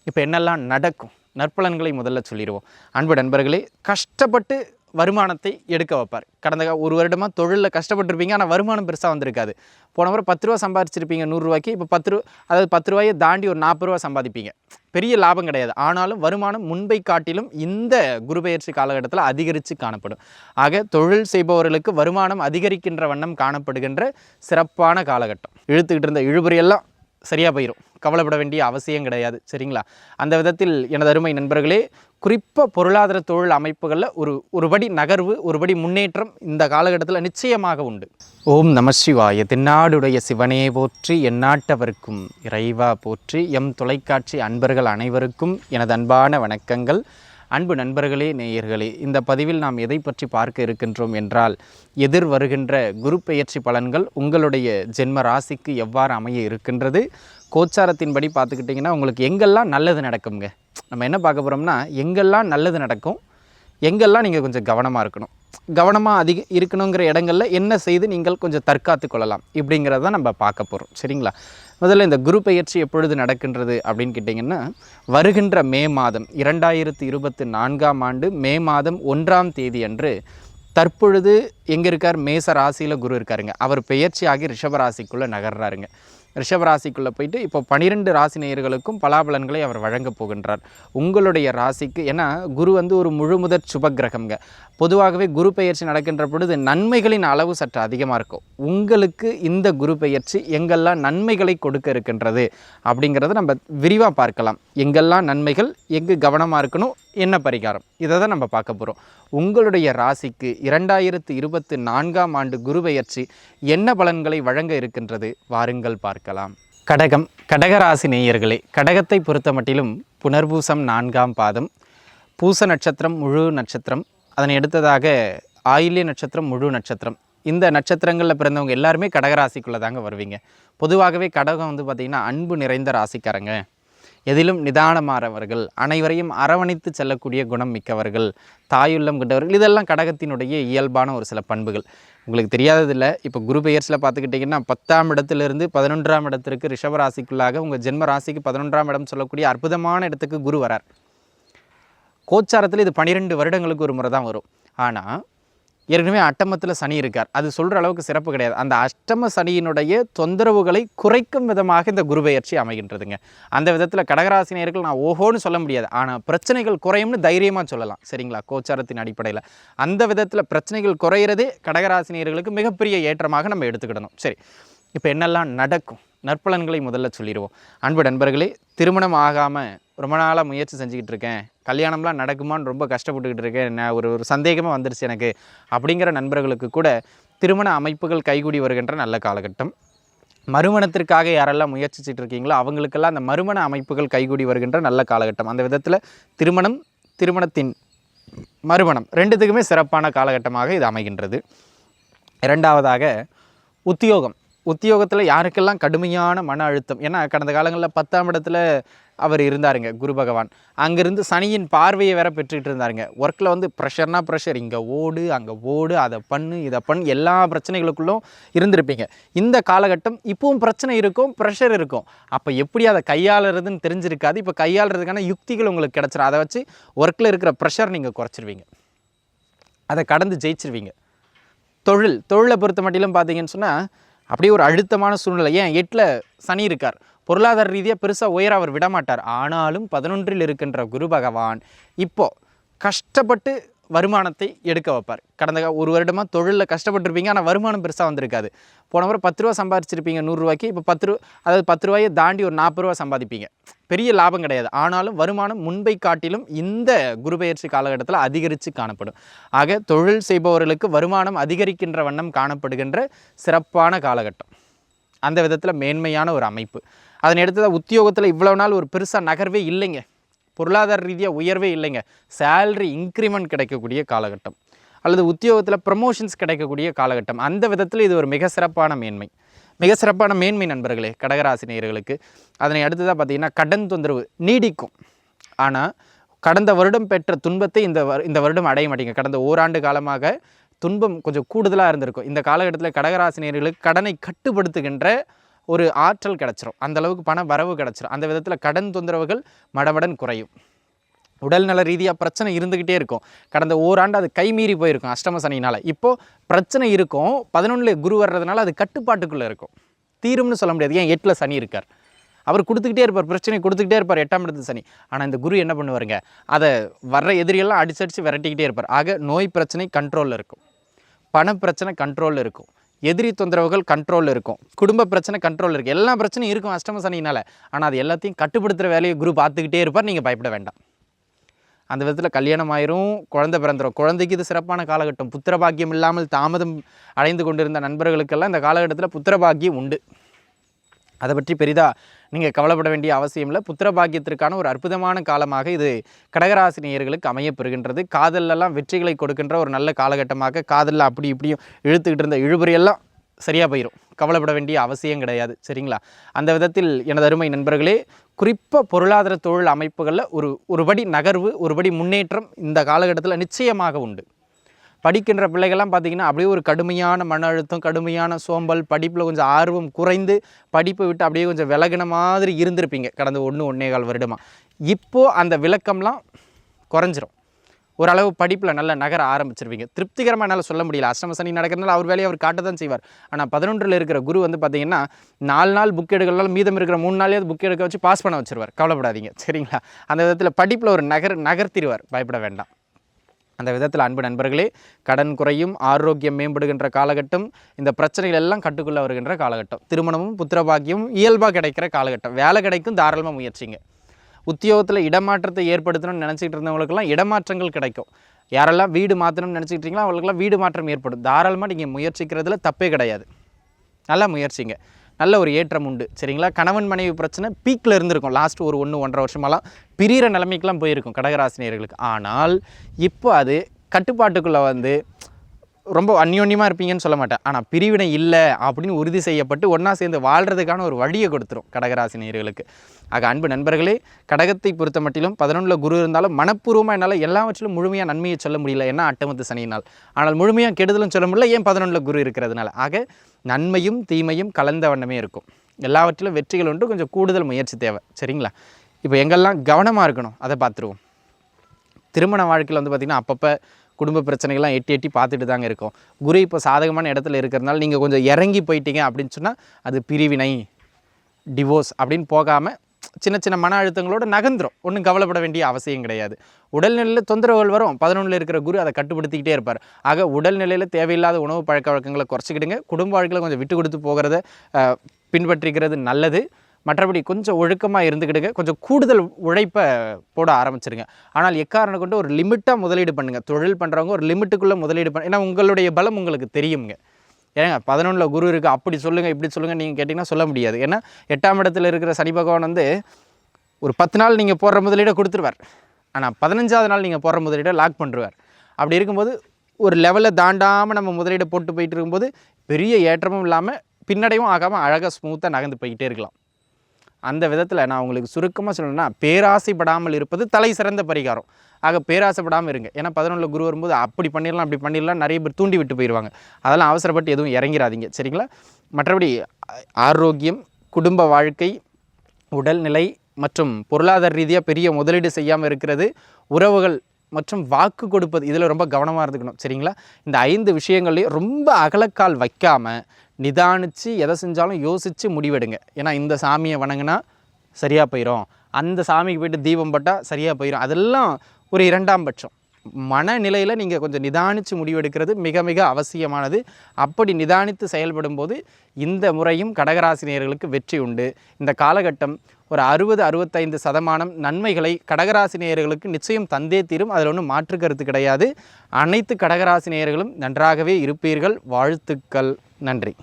இப்போ என்னெல்லாம் நடக்கும் நற்பலன்களை முதல்ல சொல்லிடுவோம். அன்பு நண்பர்களே, கஷ்டப்பட்டு வருமானத்தை எடுக்க வைப்பார். கடந்த ஒரு வருடமாக தொழிலில் கஷ்டப்பட்டுருப்பீங்க, ஆனால் வருமானம் பெருசாக வந்திருக்காது. போன முறை 10 ரூபா சம்பாதிச்சிருப்பீங்க 100 ரூபாய்க்கு, இப்போ 10 ரூபா, அதாவது 10 ரூபாயை தாண்டி ஒரு 40 ரூபா சம்பாதிப்பீங்க. பெரிய லாபம் கிடையாது, ஆனாலும் வருமானம் முன்பை காட்டிலும் இந்த குரு பெயர்ச்சி காலகட்டத்தில் அதிகரித்து காணப்படும். ஆக தொழில் செய்பவர்களுக்கு வருமானம் அதிகரிக்கின்ற வண்ணம் காணப்படுகின்ற சிறப்பான காலகட்டம். இழுத்துக்கிட்டு இருந்த இழுபறியெல்லாம் சரியாக போயிடும், கவலைப்பட வேண்டிய அவசியம் கிடையாது. சரிங்களா? அந்த விதத்தில் எனது அருமை நண்பர்களே, குறிப்பாக பொருளாதார தொழில் அமைப்புகளில் ஒருபடி நகர்வு, ஒருபடி முன்னேற்றம் இந்த காலகட்டத்தில் நிச்சயமாக உண்டு. ஓம் நம சிவாய. தென்னாடுடைய சிவனே போற்றி, எந்நாட்டவர்க்கும் இறைவா போற்றி. எம் தொலைக்காட்சி அன்பர்கள் அனைவருக்கும் எனது அன்பான வணக்கங்கள். அன்பு நண்பர்களே, நேயர்களே, இந்த பதிவில் நாம் எதை பற்றி பார்க்க இருக்கின்றோம் என்றால், எதிர் வருகின்ற குரு பெயர்ச்சி பலன்கள் உங்களுடைய ஜென்ம ராசிக்கு எவ்வாறு அமைய இருக்கின்றது. கோச்சாரத்தின்படி பார்த்துக்கிட்டிங்கன்னா உங்களுக்கு எங்கெல்லாம் நல்லது நடக்குங்க. நம்ம என்ன பார்க்க போகிறோம்னா, எங்கெல்லாம் நல்லது நடக்கும், எங்கெல்லாம் நீங்கள் கொஞ்சம் கவனமாக இருக்கணும், கவனமாக இருக்கணுங்கிற இடங்களில் என்ன செய்து நீங்கள் கொஞ்சம் தற்காத்து கொள்ளலாம், இப்படிங்கிறத நம்ம பார்க்க போகிறோம். சரிங்களா? முதல்ல இந்த குரு பெயர்ச்சி எப்பொழுது நடக்கின்றது அப்படின்னு கேட்டிங்கன்னா, வருகின்ற மே மாதம் 2024ஆம் ஆண்டு மே மாதம் 1ஆம் தேதி அன்று தற்பொழுது எங்கே இருக்கார்? மேச ராசியில் குரு இருக்காருங்க. அவர் பெயர்ச்சி ஆகி ரிஷபராசிக்குள்ளே நகர்றாருங்க. ரிஷபராசிக்குள்ளே போயிட்டு இப்போ 12 ராசி நேயர்களுக்கும் பலாபலன்களை அவர் வழங்கப் போகின்றார். உங்களுடைய ராசிக்கு, ஏன்னா குரு ஒரு முழுமுதற் சுபக்கிரகம்ங்க. பொதுவாகவே குரு பெயர்ச்சி நடக்கின்ற பொழுது நன்மைகளின் அளவு சற்று அதிகமாக இருக்கும். உங்களுக்கு இந்த குரு பெயர்ச்சி எங்கெல்லாம் நன்மைகளை கொடுக்க இருக்கின்றது அப்படிங்கிறத நம்ம விரிவாக பார்க்கலாம். எங்கெல்லாம் நன்மைகள், எங்கு கவனமாக இருக்கணும், என்ன பரிகாரம், இதை தான் நம்ம பார்க்க போகிறோம். உங்களுடைய ராசிக்கு 2024ஆம் ஆண்டு குரு பெயர்ச்சி என்ன பலன்களை வழங்க இருக்கின்றது, வாருங்கள் பார்க்கலாம். கடகம், கடகராசி நேயர்களே, கடகத்தை பொறுத்த மட்டிலும் புனர்பூசம் 4ஆம் பாதம், பூச நட்சத்திரம் முழு நட்சத்திரம், அதனை அடுத்ததாக ஆயில்ய நட்சத்திரம் முழு நட்சத்திரம். இந்த நட்சத்திரங்களில் பிறந்தவங்க எல்லாருமே கடகராசிக்குள்ளே தாங்க வருவீங்க. பொதுவாகவே கடகம் பார்த்திங்கன்னா அன்பு நிறைந்த ராசிக்காரங்க, எதிலும் நிதானமானவர்கள், அனைவரையும் அரவணைத்து செல்லக்கூடிய குணம் மிக்கவர்கள், தாயுள்ளம் கொண்டவர்கள். இதெல்லாம் கடகத்தினுடைய இயல்பான ஒரு சில பண்புகள். உங்களுக்கு தெரியாததில்லை, இப்போ குரு பெயர்ச்சியில் பார்த்துக்கிட்டிங்கன்னா 10ஆம் இடத்திலிருந்து 11ஆம் இடத்திற்கு ரிஷபராசிக்குள்ளாக உங்கள் ஜென்ம ராசிக்கு 11ஆம் இடம் சொல்லக்கூடிய அற்புதமான இடத்துக்கு குரு வரார். கோச்சாரத்தில் இது 12 வருடங்களுக்கு ஒரு முறை தான் வரும். ஆனால் ஏற்கனவே அட்டமத்தில் சனி இருக்கார், அது சொல்கிற அளவுக்கு சிறப்பு கிடையாது. அந்த அஷ்டம சனியினுடைய தொந்தரவுகளை குறைக்கும் விதமாக இந்த குரு பெயர்ச்சி அமைகின்றதுங்க. அந்த விதத்தில் கடகராசினியர்கள் நான் ஓஹோன்னு சொல்ல முடியாது, ஆனால் பிரச்சனைகள் குறையும்னு தைரியமாக சொல்லலாம். சரிங்களா? கோச்சாரத்தின் அடிப்படையில் அந்த விதத்தில் பிரச்சனைகள் குறையிறதே கடகராசினியர்களுக்கு மிகப்பெரிய ஏற்றமாக நம்ம எடுத்துக்கிடணும். சரி, இப்போ என்னெல்லாம் நடக்கும், நற்பலன்களை முதல்ல சொல்லிடுவோம். அன்பு நண்பர்களே, திருமணம் ஆகாமல் ரொம்ப நாளாக முயற்சி செஞ்சுக்கிட்டு இருக்கேன், கல்யாணம்லாம் நடக்குமான்னு ரொம்ப கஷ்டப்பட்டுக்கிட்டு இருக்கேன், நான் ஒரு சந்தேகமாக வந்துருச்சு எனக்கு அப்படிங்கிற நண்பர்களுக்கு கூட திருமண அமைப்புகள் கைகூடி வருகின்ற நல்ல காலகட்டம். மறுமணத்திற்காக யாரெல்லாம் முயற்சிச்சுட்டு இருக்கீங்களோ அவங்களுக்கெல்லாம் அந்த மறுமண அமைப்புகள் கைகூடி வருகின்ற நல்ல காலகட்டம். அந்த விதத்தில் திருமணம், திருமணத்தின் மறுமணம் ரெண்டுத்துக்குமே சிறப்பான காலகட்டமாக இது அமைகின்றது. இரண்டாவதாக உத்தியோகத்தில் யாருக்கெல்லாம் கடுமையான மன அழுத்தம், ஏன்னா கடந்த காலங்களில் 10ஆம் இடத்துல அவர் இருந்தாருங்க குரு பகவான், அங்கேருந்து சனியின் பார்வையை வேற பெற்றுக்கிட்டு இருந்தாருங்க. ஒர்க்கில் ப்ரெஷர்னா ப்ரெஷர், இங்கே ஓடு அங்கே ஓடு, அதை பண்ணு இதை பண்ணு, எல்லா பிரச்சனைகளுக்குள்ளும் இருந்திருப்பீங்க. இந்த காலகட்டம் இப்பவும் பிரச்சனை இருக்கும், ப்ரெஷர் இருக்கும். அப்போ எப்படி அதை கையாளுறதுன்னு தெரிஞ்சிருக்காது. இப்போ கையாளுறதுக்கான யுக்திகள் உங்களுக்கு கிடச்சிரும். அதை வச்சு ஒர்க்கில் இருக்கிற ப்ரெஷர் நீங்கள் குறைச்சிருவீங்க, அதை கடந்து ஜெயிச்சிருவீங்க. தொழிலை பொறுத்த மட்டிலும் பார்த்தீங்கன்னு சொன்னால் அப்படியே ஒரு அழுத்தமான சூழ்நிலை. ஏன் 8ல் சனி இருக்கார், பொருளாதார ரீதியாக பெருசாக உயர அவர் விடமாட்டார். ஆனாலும் 11ல் இருக்கின்ற குரு பகவான் இப்போது கஷ்டப்பட்டு வருமானத்தை எடுக்க வைப்பார். கடந்த ஒரு வருடமாக தொழிலில் கஷ்டப்பட்டுருப்பீங்க, ஆனால் வருமானம் பெருசாக வந்திருக்காது. போன முறை 10 ரூபா சம்பாதிச்சிருப்பீங்க 100 ரூபாய்க்கு, இப்போ 10 ரூபா, அதாவது 10 ரூபாயை தாண்டி ஒரு 40 ரூபா சம்பாதிப்பீங்க. பெரிய லாபம் கிடையாது, ஆனாலும் வருமானம் முன்பை காட்டிலும் இந்த குரு பெயர்ச்சி காலகட்டத்தில் அதிகரித்து காணப்படும். ஆக தொழில் செய்பவர்களுக்கு வருமானம் அதிகரிக்கின்ற வண்ணம் காணப்படுகின்ற சிறப்பான காலகட்டம். அந்த விதத்தில் மேன்மையான ஒரு அமைப்பு. அதனை அடுத்ததாக உத்தியோகத்தில் இவ்வளவு நாள் ஒரு பெருசாக நகர்வே இல்லைங்க, பொருளாதார ரீதியாக உயர்வே இல்லைங்க. சேலரி இன்க்ரிமெண்ட் கிடைக்கக்கூடிய காலகட்டம், அல்லது உத்தியோகத்தில் ப்ரமோஷன்ஸ் கிடைக்கக்கூடிய காலகட்டம். அந்த விதத்தில் இது ஒரு மிக சிறப்பான மேன்மை நண்பர்களே கடகராசி நேயர்களுக்கு. அதனை அடுத்ததாக பார்த்தீங்கன்னா கடன் தொந்தரவு நீடிக்கும், ஆனால் கடந்த வருடம் பெற்ற துன்பத்தை இந்த வருடம் அடைய மாட்டீங்க. கடந்த ஓராண்டு காலமாக துன்பம் கொஞ்சம் கூடுதலாக இருந்திருக்கும். இந்த காலகட்டத்தில் கடகராசி நேயர்களுக்கு கடனை கட்டுப்படுத்துகின்ற ஒரு ஆற்றல் கிடச்சிரும், அந்தளவுக்கு பண வரவு கிடச்சிரும். அந்த விதத்தில் கடன் தொந்தரவுகள் மடமடன் குறையும். உடல்நல ரீதியாக பிரச்சனை இருந்துக்கிட்டே இருக்கும். கடந்த ஓராண்டு அது கைமீறி போயிருக்கும் அஷ்டம சனினால். இப்போது பிரச்சனை இருக்கும், 11 குரு வர்றதுனால அது கட்டுப்பாட்டுக்குள்ளே இருக்கும். தீரும்னு சொல்ல முடியாது. ஏன் 8 சனி இருக்கார், அவர் கொடுத்துக்கிட்டே இருப்பார், பிரச்சனை கொடுத்துக்கிட்டே இருப்பார், 8ஆம் இடத்து சனி. ஆனால் இந்த குரு என்ன பண்ணுவாருங்க, அதை வர்ற எதிரியெல்லாம் அடிச்சடிச்சு விரட்டிக்கிட்டே இருப்பார். ஆக நோய் பிரச்சனை கண்ட்ரோலில் இருக்கும், பணப்பிரச்சனை கண்ட்ரோலில் இருக்கும், எதிரி தொந்தரவுகள் கண்ட்ரோலில் இருக்கும், குடும்ப பிரச்சனை கண்ட்ரோலில் இருக்குது. எல்லா பிரச்சனையும் இருக்கும் அஷ்டம சனினால். ஆனால் அது எல்லாத்தையும் கட்டுப்படுத்துகிற வேலையை குரு பார்த்துக்கிட்டே இருப்பார். நீங்கள் பயப்பட வேண்டாம். அந்த விதத்தில் கல்யாணம் ஆயிரும், குழந்தை பிறந்துடும். குழந்தைக்கு இது சிறப்பான காலகட்டம். புத்திரபாக்கியம் இல்லாமல் தாமதம் அடைந்து கொண்டிருந்த நண்பர்களுக்கெல்லாம் இந்த காலகட்டத்தில் புத்திரபாக்கியம் உண்டு. அதை பற்றி பெரிதாக நீங்கள் கவலைப்பட வேண்டிய அவசியம் இல்லை. புத்திரபாக்கியத்திற்கான ஒரு அற்புதமான காலமாக இது கடகராசி நேயர்களுக்கு அமையப்பெறுகின்றது. காதலெல்லாம் வெற்றிகளை கொடுக்கின்ற ஒரு நல்ல காலகட்டமாக, காதலில் அப்படி இப்படியும் இழுத்துக்கிட்டு இருந்த இழுபறியெல்லாம் சரியாக போயிடும். கவலைப்பட வேண்டிய அவசியம் கிடையாது. சரிங்களா? அந்த விதத்தில் எனது அருமை நண்பர்களே, குறிப்பாக பொருளாதார தொழில் அமைப்புகளில் ஒருபடி நகர்வு, ஒருபடி முன்னேற்றம் இந்த காலகட்டத்தில் நிச்சயமாக உண்டு. படிக்கின்ற பிள்ளைகள்லாம் பார்த்திங்கன்னா அப்படியே ஒரு கடுமையான மன அழுத்தம், கடுமையான சோம்பல், படிப்பில் கொஞ்சம் ஆர்வம் குறைந்து படிப்பை விட்டு அப்படியே கொஞ்சம் விலகின மாதிரி இருந்திருப்பீங்க கடந்த 1-1.25 வருடமாக. இப்போது அந்த விளக்கம்லாம் குறைஞ்சிரும். ஓரளவு படிப்பில் நல்ல நகர ஆரம்பிச்சிருவீங்க. திருப்திகரமாக என்னால் சொல்ல முடியல. அஷ்டம சனி நடக்கிறதுனால அவர் வேலையை அவர் காட்ட தான் செய்வார். ஆனால் 11ல் இருக்கிற குரு வந்து பார்த்திங்கன்னா 4 நாள் புக் எடுக்கலாம், மீதம் இருக்கிற 3 நாளையாவது புக் எடுக்க வச்சு பாஸ் பண்ண வச்சுருவார். கவலைப்படாதீங்க. சரிங்களா? அந்த விதத்தில் படிப்பில் ஒரு நகர்த்திடுவார். பயப்பட வேண்டாம். அந்த விதத்தில் அன்பு நண்பர்களே, கடன் குறையும், ஆரோக்கியம் மேம்படுகின்ற காலகட்டம், இந்த பிரச்சனைகள் எல்லாம் கட்டுக்குள்ளே வருகின்ற காலகட்டம், திருமணமும் புத்திரபாக்கியமும் இயல்பாக கிடைக்கிற காலகட்டம். வேலை கிடைக்கும், தாராளமாக முயற்சிங்க. உத்தியோகத்தில் இடமாற்றத்தை ஏற்படுத்தணும்னு நினச்சிக்கிட்டு இருந்தவங்களுக்கெல்லாம் இடமாற்றங்கள் கிடைக்கும். யாரெல்லாம் வீடு மாற்றணும்னு நினச்சிக்கிட்டீங்களோ அவங்களுக்கெல்லாம் வீடு மாற்றம் ஏற்படும். தாராளமாக நீங்கள் முயற்சிக்கிறதுல தப்பே கிடையாது. நல்லா முயற்சிங்க, நல்ல ஒரு ஏற்றம் உண்டு. சரிங்களா? கணவன் மனைவி பிரச்சனை பீக்கில் இருந்திருக்கும். லாஸ்ட் ஒரு 1-1.5 வருஷமெல்லாம் பிரிகிற நிலைமைக்கெல்லாம் போயிருக்கும் கடகராசினியர்களுக்கு. ஆனால் இப்போ அது கட்டுப்பாட்டுக்குள்ளே வந்து ரொம்ப அந்யோன்யமாக இருப்பீங்கன்னு சொல்ல மாட்டேன், ஆனால் பிரிவினை இல்லை அப்படின்னு உறுதி செய்யப்பட்டு ஒன்றா சேர்ந்து வாழ்கிறதுக்கான ஒரு வழியை கொடுத்துரும் கடகராசி நேயர்களுக்கு. ஆக அன்பு நண்பர்களே, கடகத்தை பொறுத்த மட்டிலும் 11ல் குரு இருந்தாலும் மனப்பூர்வமாக என்னால் எல்லாவற்றிலும் முழுமையாக நன்மையை சொல்ல முடியல, ஏன்னா அட்டமத்து சனியினால். ஆனால் முழுமையாக கெடுதலும் சொல்ல முடியல, ஏன் 11ல் குரு இருக்கிறதுனால. ஆக நன்மையும் தீமையும் கலந்த வண்ணமே இருக்கும். எல்லாவற்றிலும் வெற்றிகள் ஒன்று, கொஞ்சம் கூடுதல் முயற்சி தேவை. சரிங்களா? இப்போ எங்கெல்லாம் கவனமாக இருக்கணும் அதை பார்த்துருவோம். திருமண வாழ்க்கையில் வந்து பார்த்திங்கன்னா அப்பப்போ குடும்ப பிரச்சனைகள்லாம் எட்டி பார்த்துட்டு தாங்க இருக்கும். குரு இப்போ சாதகமான இடத்துல இருக்கிறதுனால நீங்கள் கொஞ்சம் இறங்கி போயிட்டீங்க அப்படின்னு சொன்னால் அது பிரிவினை, டிவோர்ஸ் அப்படின்னு போகாமல் சின்ன சின்ன மன அழுத்தங்களோடு நகர்ந்துடும். ஒன்றும் கவலைப்பட வேண்டிய அவசியம் கிடையாது. உடல்நிலையில் தொந்தரவுகள் வரும், 11ல் இருக்கிற குரு அதை கட்டுப்படுத்திக்கிட்டே இருப்பார். ஆக உடல்நிலையில் தேவையில்லாத உணவு பழக்க வழக்கங்களை குறைச்சிக்கிடுங்க. குடும்ப வாழ்க்கையில் கொஞ்சம் விட்டு கொடுத்து போகிறத பின்பற்றிக்கிறது நல்லது. மற்றபடி கொஞ்சம் ஒழுக்கமாக இருந்துக்கிடுங்க. கொஞ்சம் கூடுதல் உழைப்பை போட ஆரம்பிச்சிருங்க. ஆனால் எக்காரணம் கொண்டு ஒரு லிமிட்டாக முதலீடு பண்ணுங்கள். தொழில் பண்ணுறவங்க ஒரு லிமிட்டுக்குள்ளே முதலீடு ஏன்னா உங்களுடைய பலம் உங்களுக்கு தெரியுங்க. ஏங்க 11ல் குரு இருக்குது, அப்படி சொல்லுங்கள் இப்படி சொல்லுங்கள் நீங்கள் கேட்டிங்கன்னா சொல்ல முடியாது. ஏன்னா 8ஆம் இடத்துல இருக்கிற சனி பகவான் வந்து ஒரு 10 நாள் நீங்கள் போடுற முதலீடை கொடுத்துருவார். ஆனால் 15ஆவது நாள் நீங்கள் போடுற முதலீடை லாக் பண்ணுவார். அப்படி இருக்கும்போது ஒரு லெவலில் தாண்டாமல் நம்ம முதலீடை போட்டு போயிட்டு இருக்கும்போது பெரிய ஏற்றமும் இல்லாமல் பின்னடையும் ஆகாமல் அழகாக ஸ்மூத்தாக நகர்ந்து போய்கிட்டே இருக்கலாம். அந்த விதத்தில் நான் உங்களுக்கு சுருக்கமாக சொல்லணும்னா, பேராசைப்படாமல் இருப்பது தலை சிறந்த பரிகாரம். ஆக பேராசைப்படாமல் இருங்க. ஏன்னா 11ல் குரு வரும்போது அப்படி பண்ணிடலாம் அப்படி பண்ணிடலாம் நிறைய பேர் தூண்டி விட்டு போயிடுவாங்க. அதெல்லாம் அவசரப்பட்டு எதுவும் இறங்கிறாதீங்க. சரிங்களா? மற்றபடி ஆரோக்கியம், குடும்ப வாழ்க்கை, உடல்நிலை மற்றும் பொருளாதார ரீதியாக பெரிய முதலீடு செய்யாமல் இருக்கிறது, உறவுகள் மற்றும் வாக்கு கொடுப்பது, இதில் ரொம்ப கவனமாக இருந்துக்கணும். சரிங்களா? இந்த 5 விஷயங்கள்லையும் ரொம்ப அகலக்கால் வைக்காமல் நிதானித்து எதை செஞ்சாலும் யோசித்து முடிவெடுங்க. ஏன்னா இந்த சாமியை வணங்கினா சரியாக போயிடும், அந்த சாமிக்கு போய்ட்டு தீபம் போட்டால் சரியாக போயிடும், அதெல்லாம் ஒரு 2ஆம் பட்சம். மனநிலையில் நீங்கள் கொஞ்சம் நிதானித்து முடிவெடுக்கிறது மிக மிக அவசியமானது. அப்படி நிதானித்து செயல்படும் போது இந்த முறையும் கடகராசினியர்களுக்கு வெற்றி உண்டு. இந்த காலகட்டம் ஒரு 60-65% நன்மைகளை கடகராசினியர்களுக்கு நிச்சயம் தந்தே தீரும். அதில் ஒன்றும் மாற்று கருத்து கிடையாது. அனைத்து கடகராசினியர்களும் நன்றாகவே இருப்பீர்கள். வாழ்த்துக்கள். நன்றி.